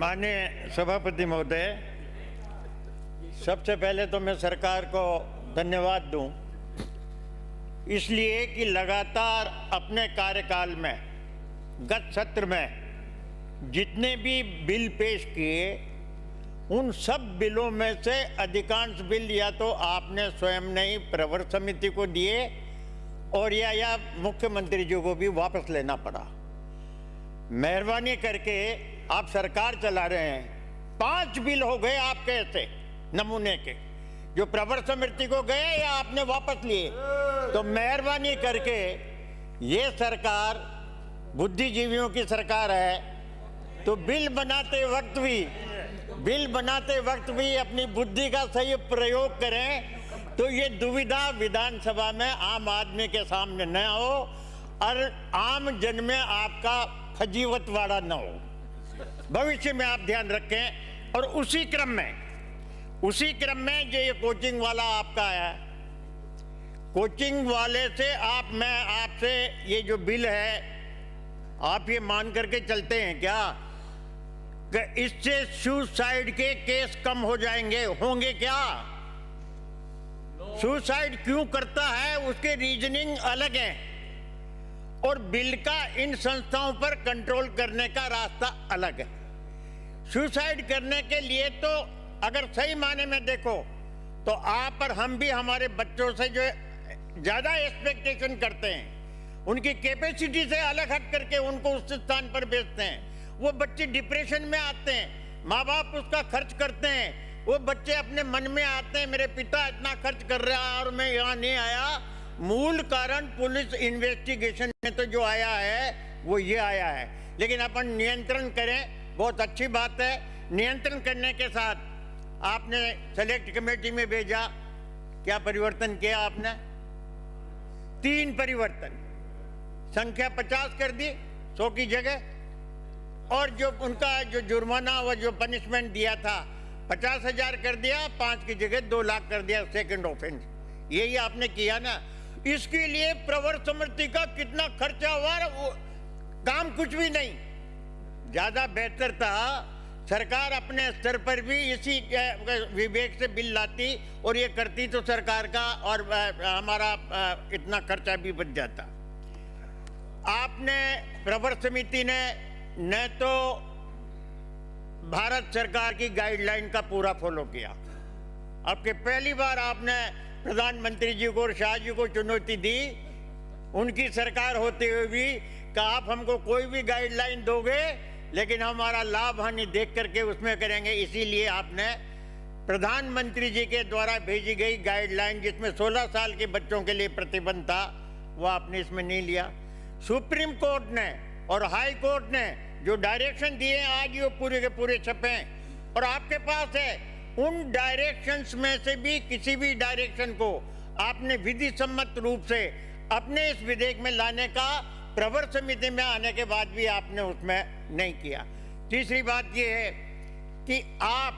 माननीय सभापति महोदय, सबसे पहले तो मैं सरकार को धन्यवाद दूं, इसलिए कि लगातार अपने कार्यकाल में गत सत्र में जितने भी बिल पेश किए, उन सब बिलों में से अधिकांश बिल या तो आपने स्वयं ने ही प्रवर समिति को दिए और या मुख्यमंत्री जी को भी वापस लेना पड़ा। मेहरबानी करके आप सरकार चला रहे हैं, 5 बिल हो गए आपके ऐसे नमूने के जो प्रवर समिति को गए या आपने वापस लिए। तो मेहरबानी करके ये सरकार बुद्धिजीवियों की सरकार है, तो बिल बनाते वक्त भी अपनी बुद्धि का सही प्रयोग करें, तो ये दुविधा विधानसभा में आम आदमी के सामने न हो और आम जन में आपका फजीवतवाड़ा न हो। भविष्य में आप ध्यान रखें। और उसी क्रम में जो ये कोचिंग वाला आपका है, कोचिंग वाले से मैं आपसे ये जो बिल है, आप ये मान करके चलते हैं क्या कि इससे सुसाइड के केस कम हो जाएंगे? होंगे क्या? सुसाइड क्यों करता है उसके रीजनिंग अलग है, और बिल का इन संस्थाओं पर कंट्रोल करने का रास्ता अलग है। सुसाइड करने के लिए तो अगर सही माने में देखो तो आप और हम भी हमारे बच्चों से जो ज्यादा एक्सपेक्टेशन करते हैं, उनकी कैपेसिटी से अलग हट करके उनको उस स्थान पर भेजते हैं। वो बच्चे डिप्रेशन में आते हैं, माँ बाप उसका खर्च करते हैं, वो बच्चे अपने मन में आते हैं मेरे पिता इतना खर्च कर रहा है और मैं यहाँ नहीं आया। मूल कारण पुलिस इन्वेस्टिगेशन में तो जो आया है वो ये आया है। लेकिन अपन नियंत्रण करें, बहुत अच्छी बात है। नियंत्रण करने के साथ आपने सेलेक्ट कमेटी में भेजा, क्या परिवर्तन किया आपने? 3 परिवर्तन, संख्या 50 कर दी 100 की जगह, और जो उनका जो जुर्माना व जो पनिशमेंट दिया था 50,000 कर दिया, 5 की जगह 2 लाख कर दिया सेकंड ऑफेंस। यही आपने किया ना। इसके लिए प्रवर समिति का कितना खर्चा हुआ, वो काम कुछ भी नहीं। ज्यादा बेहतर था सरकार अपने स्तर पर भी इसी विवेक से बिल लाती और ये करती, तो सरकार का और हमारा इतना खर्चा भी बच जाता। आपने प्रवर समिति ने न तो भारत सरकार की गाइडलाइन का पूरा फॉलो किया। आपके पहली बार आपने प्रधानमंत्री जी को और शाह जी को चुनौती दी, उनकी सरकार होते हुए भी, कि आप हमको कोई भी गाइडलाइन दोगे लेकिन हमारा लाभ हानि देख करके उसमें करेंगे। इसीलिए आपने प्रधानमंत्री जी के द्वारा भेजी गई गाइडलाइन, जिसमें 16 साल के बच्चों के लिए प्रतिबंध था, वो आपने इसमें नहीं लिया। सुप्रीम कोर्ट ने और हाई कोर्ट ने जो डायरेक्शन दिए आज वो पूरे के पूरे छपे हैं और आपके पास है। उन डायरेक्शंस में से भी किसी भी डायरेक्शन को आपने विधि सम्मत रूप से अपने इस विधेयक में लाने का प्रवर समिति में आने के बाद भी आपने उसमें नहीं किया। तीसरी बात यह है कि आप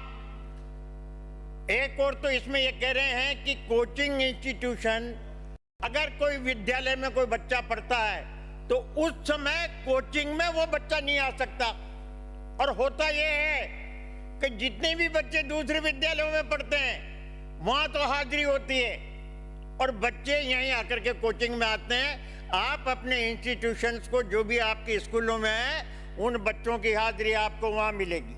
एक और तो इसमें यह कह रहे हैं कि कोचिंग इंस्टीट्यूशन, अगर कोई विद्यालय में कोई बच्चा पढ़ता है तो उस समय कोचिंग में वो बच्चा नहीं आ सकता। और होता यह है कि जितने भी बच्चे दूसरे विद्यालयों में पढ़ते हैं वहां तो हाजिरी होती है और बच्चे यहीं आकर के कोचिंग में आते हैं। आप अपने इंस्टीट्यूशंस को, जो भी आपके स्कूलों में है, उन बच्चों की हाजिरी आपको वहां मिलेगी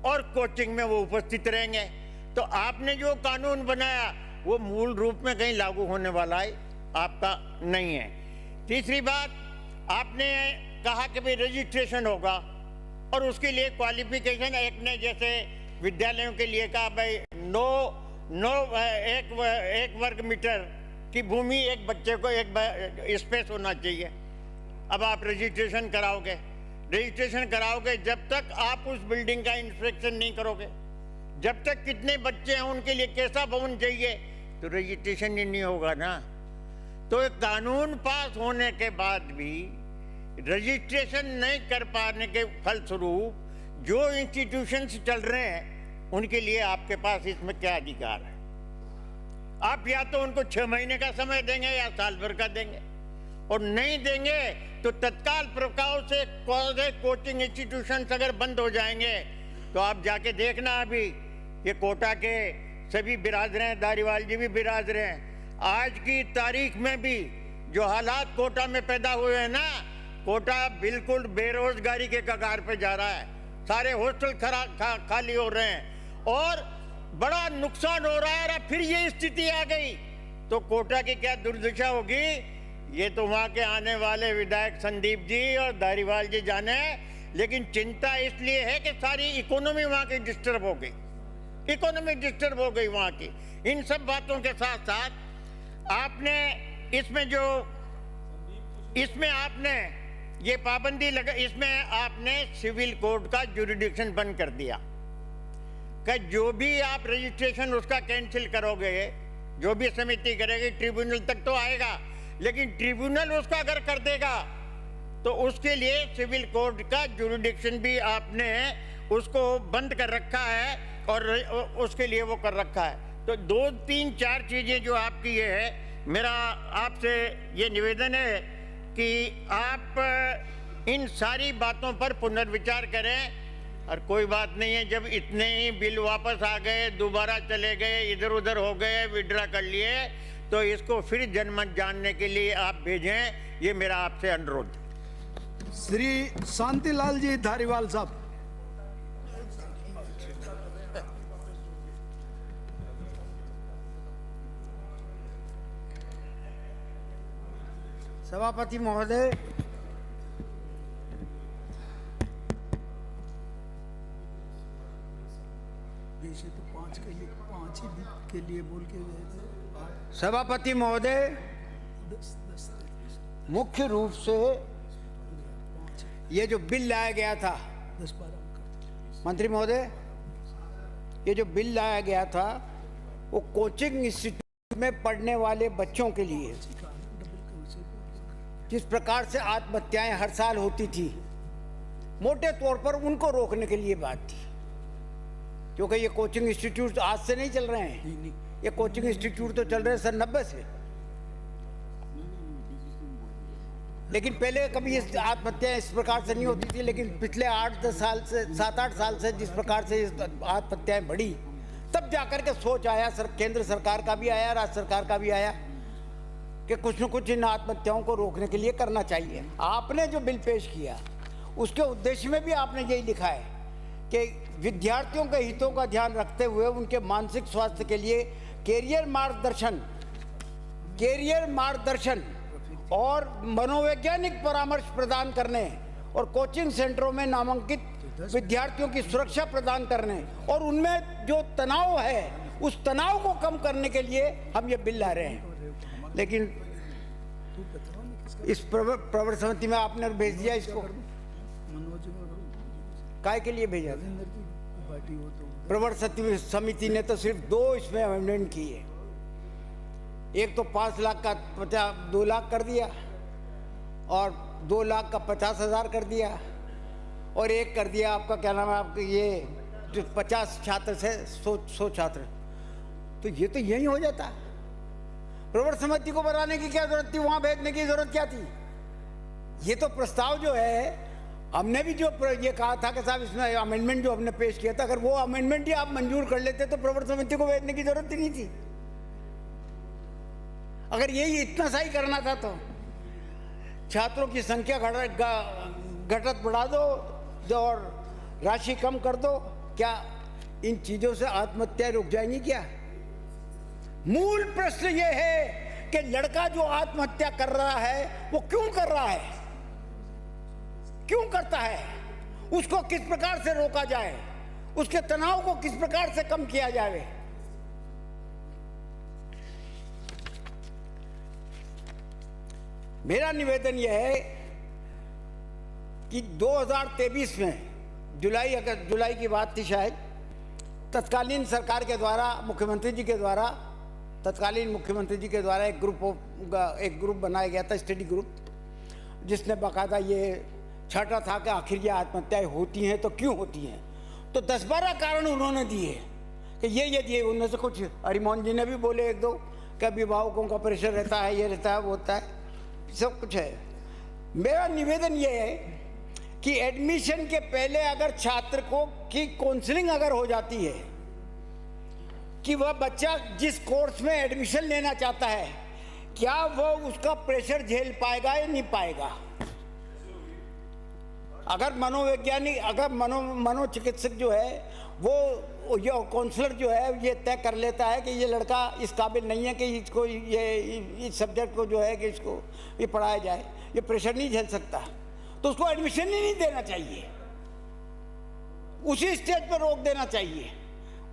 और कोचिंग में वो उपस्थित रहेंगे। तो आपने जो कानून बनाया वो मूल रूप में कहीं लागू होने वाला है आपका नहीं है। तीसरी बात, आपने कहा कि भाई रजिस्ट्रेशन होगा और उसके लिए क्वालिफिकेशन एक्ट ने जैसे विद्यालयों के लिए कहा भाई एक वर्ग मीटर की भूमि एक बच्चे को एक स्पेस होना चाहिए। अब आप रजिस्ट्रेशन कराओगे जब तक आप उस बिल्डिंग का इंस्पेक्शन नहीं करोगे, जब तक कितने बच्चे हैं उनके लिए कैसा भवन चाहिए, तो रजिस्ट्रेशन ही नहीं होगा ना। तो एक कानून पास होने के बाद भी रजिस्ट्रेशन नहीं कर पाने के फलस्वरूप जो इंस्टीट्यूशंस चल रहे हैं उनके लिए आपके पास इसमें क्या अधिकार है? आप या तो उनको 6 महीने का समय देंगे या साल भर का देंगे। और नहीं देंगे तो तत्काल प्रभाव से कोचिंग इंस्टीट्यूशन अगर बंद हो जाएंगे तो आप जाके देखना। अभी ये कोटा के सभी बिरादर हैं, धारीवाल जी भी बिरादर हैं। आज की तारीख में भी जो हालात कोटा में पैदा हुए हैं ना, कोटा बिल्कुल बेरोजगारी के कगार पे जा रहा है। सारे हॉस्टल खाली हो रहे हैं और बड़ा नुकसान हो रहा है। और फिर ये स्थिति आ गई तो कोटा की क्या दुर्दशा होगी, ये तो वहां के आने वाले विधायक संदीप जी और धारीवाल जी जाने। लेकिन चिंता इसलिए है कि सारी इकोनॉमी वहां की डिस्टर्ब हो गई, इकोनॉमी डिस्टर्ब हो गई वहां की। इन सब बातों के साथ साथ आपने इसमें आपने ये पाबंदी लगा, इसमें आपने सिविल कोड का जुरिडिक्शन बंद कर दिया कि जो भी आप रजिस्ट्रेशन उसका कैंसिल करोगे, जो भी समिति करेगी ट्रिब्यूनल तक तो आएगा, लेकिन ट्रिब्यूनल उसका अगर कर देगा तो उसके लिए सिविल कोड का जुरिडिक्शन भी आपने उसको बंद कर रखा है और उसके लिए वो कर रखा है। तो 2, 3, 4 चीजें जो आपकी ये है, मेरा आपसे ये निवेदन है कि आप इन सारी बातों पर पुनर्विचार करें। और कोई बात नहीं है, जब इतने ही बिल वापस आ गए, दोबारा चले गए, इधर उधर हो गए, विड्रा कर लिए, तो इसको फिर जनमत जानने के लिए आप भेजें, ये मेरा आपसे अनुरोध। श्री शांतिलाल जी धारीवाल साहब। सभापति महोदय, तो 5 के लिए बोल के गए थे। सभापति महोदय, मुख्य रूप से ये जो बिल लाया गया था, 10-12 मंत्री महोदय, ये जो बिल लाया गया था वो कोचिंग इंस्टीट्यूट में पढ़ने वाले बच्चों के लिए, जिस प्रकार से आत्महत्याएं हर साल होती थी, मोटे तौर पर उनको रोकने के लिए बात थी। क्योंकि ये कोचिंग इंस्टीट्यूट आज से नहीं चल रहे हैं, ये कोचिंग इंस्टीट्यूट तो चल रहे हैं सन 90 से। लेकिन पहले कभी इस आत्महत्या इस प्रकार से नहीं होती थी, लेकिन पिछले 8-10 साल से, 7-8 साल से जिस प्रकार से आत्महत्याएं बढ़ी, तब जाकर के सोच आया, केंद्र सरकार का भी आया, राज्य सरकार का भी आया कि कुछ न कुछ इन आत्महत्याओं को रोकने के लिए करना चाहिए। आपने जो बिल पेश किया उसके उद्देश्य में भी आपने यही लिखा है कि विद्यार्थियों के हितों का ध्यान रखते हुए उनके मानसिक स्वास्थ्य के लिए कैरियर मार्गदर्शन और मनोवैज्ञानिक परामर्श प्रदान करने और कोचिंग सेंटरों में नामांकित विद्यार्थियों की सुरक्षा प्रदान करने और उनमें जो तनाव है उस तनाव को कम करने के लिए हम ये बिल ला रहे हैं। लेकिन इस प्रवर समिति में आपने भेज दिया इसको, काय के लिए भेजा था? प्रवर समिति ने तो सिर्फ 2 इसमें अमेंडमेंट किए। एक तो 5 लाख का 2 लाख कर दिया और 2 लाख का 50,000 कर दिया, और एक कर दिया आपका क्या नाम है, आपके ये जो 50 छात्र से 100 छात्र, तो ये तो यही हो जाता। प्रवर समिति को बनाने की क्या जरूरत थी, वहां भेजने की जरूरत क्या थी? ये तो प्रस्ताव जो है, हमने भी जो ये कहा था कि साहब इसमें अमेंडमेंट जो हमने पेश किया था, अगर वो अमेंडमेंट ही आप मंजूर कर लेते तो प्रवर समिति को भेजने की जरूरत ही नहीं थी। अगर यही इतना सा ही करना था तो छात्रों की संख्या घटत बढ़ा दो और राशि कम कर दो, क्या इन चीजों से आत्महत्या रुक जाएंगी क्या? मूल प्रश्न ये है कि लड़का जो आत्महत्या कर रहा है वो क्यों कर रहा है, क्यों करता है, उसको किस प्रकार से रोका जाए, उसके तनाव को किस प्रकार से कम किया जाए। मेरा निवेदन यह है कि 2023 में जुलाई की बात थी शायद, तत्कालीन सरकार के द्वारा तत्कालीन मुख्यमंत्री जी के द्वारा एक ग्रुप बनाया गया था, स्टडी ग्रुप, जिसने बाकायदा ये छाटा था कि आखिर ये आत्महत्याएं होती हैं तो क्यों होती हैं। तो 10-12 कारण उन्होंने दिए कि ये दिए। उनमें से कुछ हरिमोहन जी ने भी बोले 1-2 कि अभिभावकों का प्रेशर रहता है, ये रहता है, वो होता है। सब कुछ है। मेरा निवेदन ये है कि एडमिशन के पहले अगर छात्र को की काउंसलिंग अगर हो जाती है कि वह बच्चा जिस कोर्स में एडमिशन लेना चाहता है क्या वह उसका प्रेशर झेल पाएगा या नहीं पाएगा। अगर मनोवैज्ञानिक अगर मनोचिकित्सक जो है वो ये काउंसलर जो है ये तय कर लेता है कि ये लड़का इस काबिल नहीं है कि इसको ये इस सब्जेक्ट को जो है कि इसको ये पढ़ाया जाए, ये प्रेशर नहीं झेल सकता, तो उसको एडमिशन ही नहीं देना चाहिए, उसी स्टेज पर रोक देना चाहिए।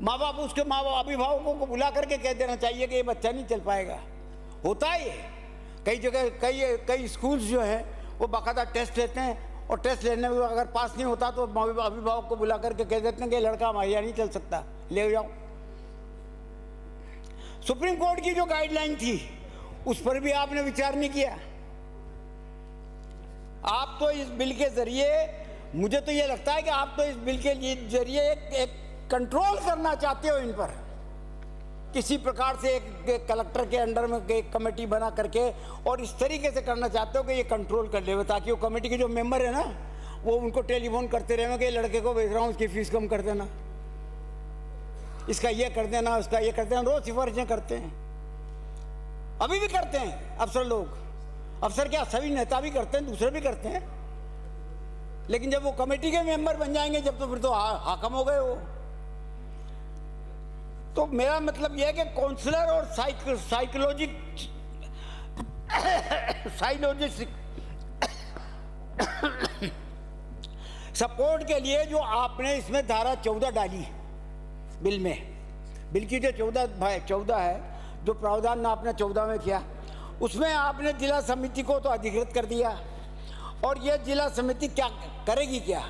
माँ बाप उसके अभिभावकों को बुला करके कह देना चाहिए कि ये बच्चा नहीं चल पाएगा। होता है ये कई जगह, कई स्कूल्स जो हैं वो बाकायदा टेस्ट लेते हैं और टेस्ट लेने में अगर पास नहीं होता तो अभिभावक को बुला करके कह देते हैं कि लड़का हमारे नहीं चल सकता, ले जाओ। सुप्रीम कोर्ट की जो गाइडलाइन थी उस पर भी आपने विचार नहीं किया। आप तो इस बिल के जरिए, मुझे तो ये लगता है कि आप तो इस बिल के जरिए एक कंट्रोल करना चाहते हो इन पर, किसी प्रकार से एक कलेक्टर के अंडर में एक कमेटी बना करके और इस तरीके से करना चाहते हो कि ये कंट्रोल कर ले, ताकि वो कमेटी के जो मेंबर है ना वो उनको टेलीफोन करते रहे कि लड़के को भेज रहा हूँ, इसकी फीस कम कर देना, इसका ये कर देना, उसका ये कर देना। रोज सिफारिशें करते हैं, अभी भी करते हैं अफसर लोग। अफसर क्या, सभी नेता भी करते हैं, दूसरे भी करते हैं, लेकिन जब वो कमेटी के मेंबर बन जाएंगे जब तो फिर तो हाकम हो गए वो। तो मेरा मतलब यह है कि काउंसलर और साइकोलॉजिस्ट सपोर्ट के लिए जो आपने इसमें धारा 14 डाली बिल में, बिल की जो 14 है, जो प्रावधान आपने 14 में किया, उसमें आपने जिला समिति को तो अधिकृत कर दिया। और यह जिला समिति क्या करेगी, क्या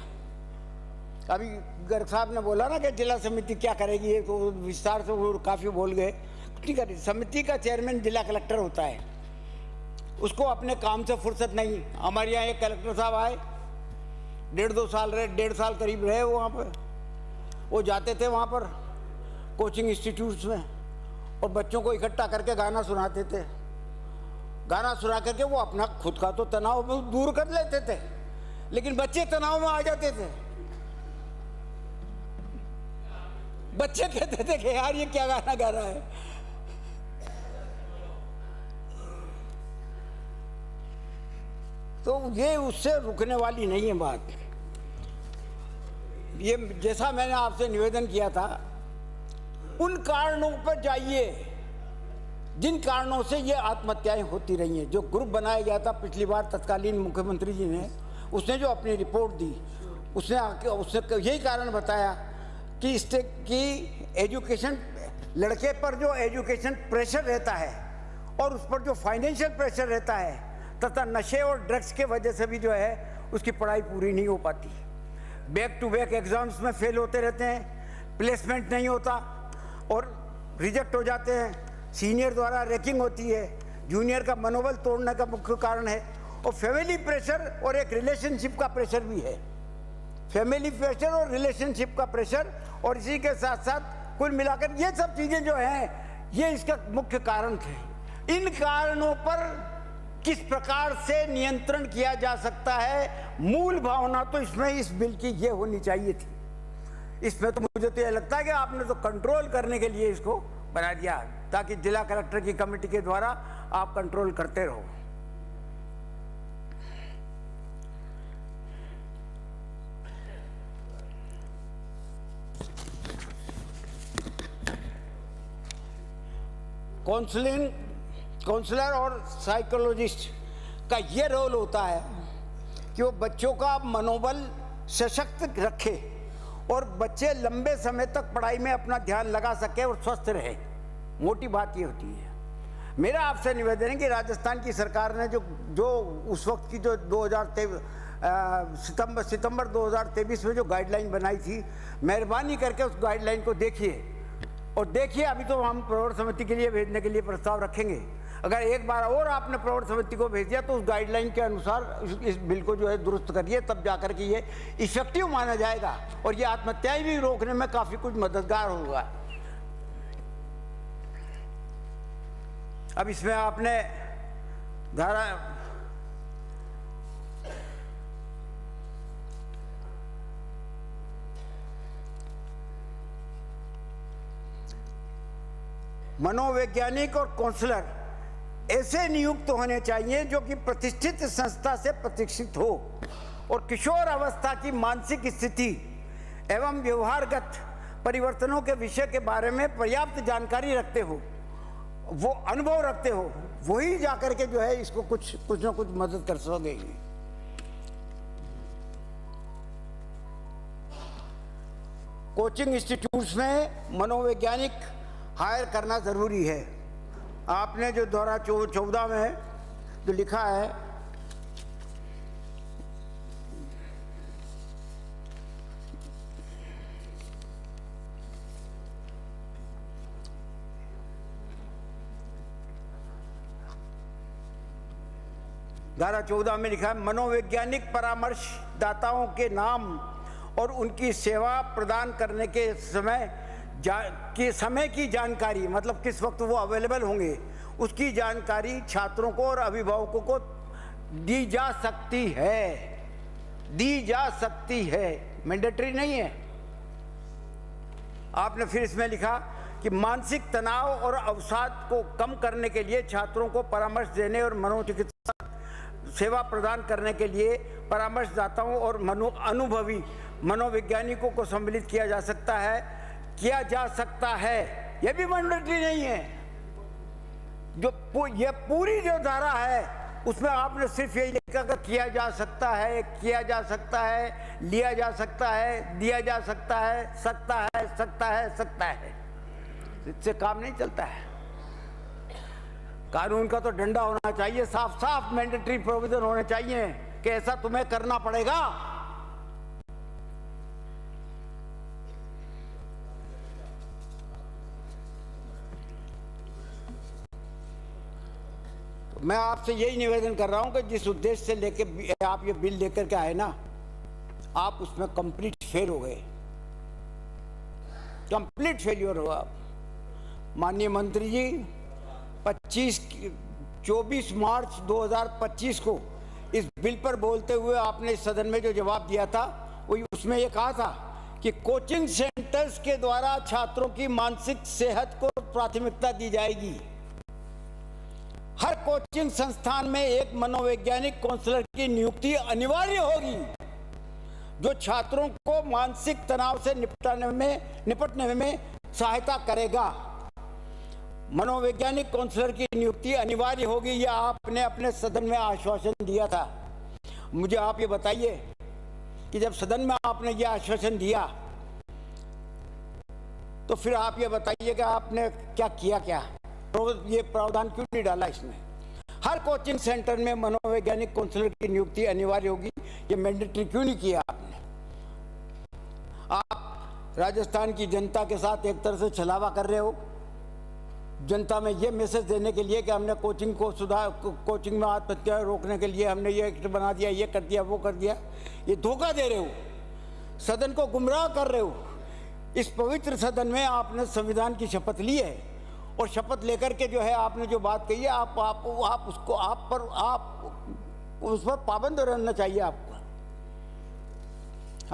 अभी गर्ग साहब ने बोला ना कि जिला समिति क्या करेगी, ये तो विस्तार से वो काफ़ी बोल गए। ठीक है, समिति का चेयरमैन जिला कलेक्टर होता है, उसको अपने काम से फुर्सत नहीं। हमारे यहाँ एक कलेक्टर साहब आए, 1.5 साल करीब रहे वो वहाँ पर। वो जाते थे वहाँ पर कोचिंग इंस्टीट्यूट्स में और बच्चों को इकट्ठा करके गाना सुनाते थे। गाना सुना करके वो अपना खुद का तो तनाव दूर कर लेते थे, लेकिन बच्चे तनाव में आ जाते थे। बच्चे कहते थे कि यार ये क्या गाना गा रहा है। तो ये उससे रुकने वाली नहीं है बात। ये जैसा मैंने आपसे निवेदन किया था, उन कारणों पर जाइए जिन कारणों से ये आत्महत्याएं होती रही हैं। जो ग्रुप बनाया गया था पिछली बार तत्कालीन मुख्यमंत्री जी ने, उसने जो अपनी रिपोर्ट दी उसने यही कारण बताया कि स्टेट की एजुकेशन, लड़के पर जो एजुकेशन प्रेशर रहता है और उस पर जो फाइनेंशियल प्रेशर रहता है तथा नशे और ड्रग्स के वजह से भी जो है उसकी पढ़ाई पूरी नहीं हो पाती। बैक टू बैक एग्जाम्स में फेल होते रहते हैं, प्लेसमेंट नहीं होता और रिजेक्ट हो जाते हैं। सीनियर द्वारा रैगिंग होती है, जूनियर का मनोबल तोड़ने का मुख्य कारण है। और फैमिली प्रेशर और एक रिलेशनशिप का प्रेशर भी है, फैमिली प्रेशर और रिलेशनशिप का प्रेशर। और इसी के साथ साथ कुल मिलाकर ये सब चीज़ें जो हैं ये इसका मुख्य कारण थे। इन कारणों पर किस प्रकार से नियंत्रण किया जा सकता है, मूल भावना तो इसमें इस बिल की ये होनी चाहिए थी। इसमें तो मुझे तो ये लगता है कि आपने तो कंट्रोल करने के लिए इसको बना दिया ताकि जिला कलेक्टर की कमेटी के द्वारा आप कंट्रोल करते रहो। काउंसलर और साइकोलॉजिस्ट का ये रोल होता है कि वो बच्चों का मनोबल सशक्त रखे और बच्चे लंबे समय तक पढ़ाई में अपना ध्यान लगा सके और स्वस्थ रहे। मोटी बात ये होती है। मेरा आपसे निवेदन है कि राजस्थान की सरकार ने जो उस वक्त की जो 2023 सितंबर 2023 में जो गाइडलाइन बनाई थी, मेहरबानी करके उस गाइडलाइन को देखिए और देखिए। अभी तो हम प्रवर समिति के लिए भेजने के लिए प्रस्ताव रखेंगे। अगर एक बार और आपने प्रवर समिति को भेज दिया तो उस गाइडलाइन के अनुसार इस बिल को जो है दुरुस्त करिए, तब जाकर के ये इफेक्टिव माना जाएगा और ये आत्महत्याएं भी रोकने में काफ़ी कुछ मददगार होगा। अब इसमें आपने धारा मनोवैज्ञानिक और काउंसलर ऐसे नियुक्त होने चाहिए जो कि प्रतिष्ठित संस्था से प्रशिक्षित हो और किशोर अवस्था की मानसिक स्थिति एवं व्यवहारगत परिवर्तनों के विषय के बारे में पर्याप्त जानकारी रखते हो, वो अनुभव रखते हो, वही जाकर के जो है इसको कुछ ना कुछ मदद कर सकेंगे। कोचिंग इंस्टीट्यूट्स में मनोवैज्ञानिक हायर करना जरूरी है। आपने जो धारा 14 में जो लिखा है, धारा 14 में लिखा है, मनोवैज्ञानिक परामर्शदाताओं के नाम और उनकी सेवा प्रदान करने के समय की जानकारी, मतलब किस वक्त वो अवेलेबल होंगे, उसकी जानकारी छात्रों को और अभिभावकों को दी जा सकती है, मैंडेटरी नहीं है। आपने फिर इसमें लिखा कि मानसिक तनाव और अवसाद को कम करने के लिए छात्रों को परामर्श देने और मनोचिकित्सा सेवा प्रदान करने के लिए परामर्शदाताओं और अनुभवी मनोवैज्ञानिकों को सम्मिलित किया जा सकता है। यह भी मैंडेटरी नहीं है। जो ये पूरी जो धारा है उसमें आपने सिर्फ यही लिखा कि किया जा सकता है, लिया जा सकता है, दिया जा सकता है, सकता है। इससे काम नहीं चलता है। कानून का तो डंडा होना चाहिए, साफ साफ मैंडेटरी प्रोविजन होने चाहिए कि ऐसा तुम्हें करना पड़ेगा। मैं आपसे यही निवेदन कर रहा हूं कि जिस उद्देश्य से लेके आप ये बिल लेकर के आए ना, आप उसमें कंप्लीट फेल हो गए, कंप्लीट फेल्योर हुआ। माननीय मंत्री जी 24 मार्च 2025 को इस बिल पर बोलते हुए आपने इस सदन में जो जवाब दिया था, वो उसमें ये कहा था कि कोचिंग सेंटर्स के द्वारा छात्रों की मानसिक सेहत को प्राथमिकता दी जाएगी। हर कोचिंग संस्थान में एक मनोवैज्ञानिक काउंसलर की नियुक्ति अनिवार्य होगी जो छात्रों को मानसिक तनाव से निपटने में सहायता करेगा। मनोवैज्ञानिक काउंसलर की नियुक्ति अनिवार्य होगी, यह आपने अपने सदन में आश्वासन दिया था। मुझे आप ये बताइए कि जब सदन में आपने यह आश्वासन दिया तो फिर आप ये बताइए कि आपने क्या किया, ये प्रावधान क्यों नहीं डाला इसमें? हर कोचिंग सेंटर में मनोवैज्ञानिक काउंसलर की नियुक्ति अनिवार्य होगी, ये मैंडेटरी क्यों नहीं किया आपने? आप राजस्थान की जनता के साथ एक तरह से छलावा कर रहे हो, जनता में ये मैसेज देने के लिए कि हमने कोचिंग में आत्महत्या रोकने के लिए हमने ये एक्ट बना दिया, ये कर दिया, वो कर दिया। ये धोखा दे रहे हो, सदन को गुमराह कर रहे हो। इस पवित्र सदन में आपने संविधान की शपथ ली है और शपथ लेकर के जो है आपने जो बात कही है, आप उस पर पाबंद रहना चाहिए आपको।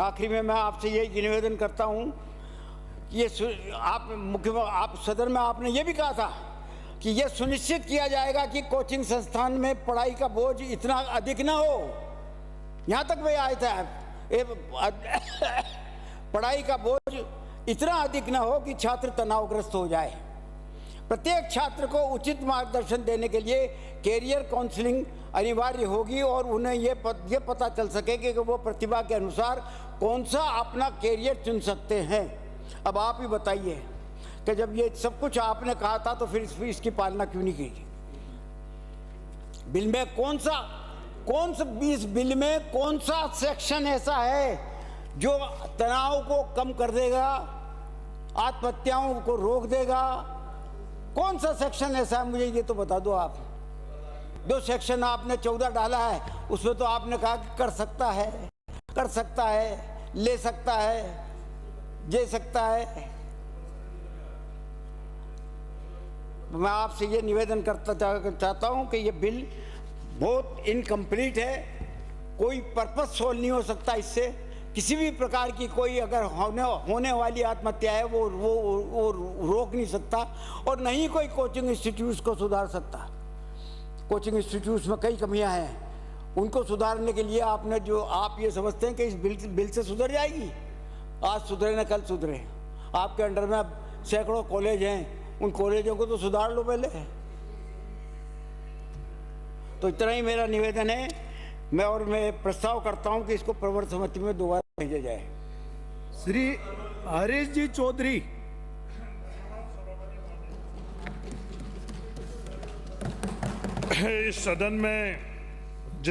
आखिरी में मैं आपसे यही निवेदन करता हूं कि आप सदन में आपने ये भी कहा था कि यह सुनिश्चित किया जाएगा कि कोचिंग संस्थान में पढ़ाई का बोझ इतना अधिक ना हो। यहां तक वे आए थे, पढ़ाई का बोझ इतना अधिक ना हो कि छात्र तनावग्रस्त हो जाए। प्रत्येक छात्र को उचित मार्गदर्शन देने के लिए कैरियर काउंसलिंग अनिवार्य होगी और उन्हें ये पता चल सके कि वो प्रतिभा के अनुसार कौन सा अपना कैरियर चुन सकते हैं। अब आप ही बताइए कि जब ये सब कुछ आपने कहा था तो फिर इसकी पालना क्यों नहीं की? बिल में इस बिल में कौन सा सेक्शन ऐसा है जो तनाव को कम कर देगा, आत्महत्याओं को रोक देगा? कौन सा सेक्शन ऐसा है, मुझे ये तो बता दो आप। जो सेक्शन आपने 14 डाला है उसमें तो आपने कहा कि कर सकता है, ले सकता है, दे सकता है। मैं आपसे ये निवेदन चाहता हूं कि ये बिल बहुत इनकम्प्लीट है, कोई पर्पस सोल्व नहीं हो सकता इससे, किसी भी प्रकार की कोई अगर होने वाली आत्महत्या है वो रोक नहीं सकता, और न ही कोई कोचिंग इंस्टीट्यूट्स को सुधार सकता। कोचिंग इंस्टीट्यूट्स में कई कमियां हैं, उनको सुधारने के लिए आपने जो आप ये समझते हैं कि इस बिल से सुधर जाएगी, आज सुधरे न कल सुधरे। आपके अंडर में अब सैकड़ों कॉलेज हैं, उन कॉलेजों को तो सुधार लो पहले। तो इतना ही मेरा निवेदन है। मैं प्रस्ताव करता हूं कि इसको प्रवर समिति में दोबारा भेजा जाए। श्री हरीश जी चौधरी। इस सदन में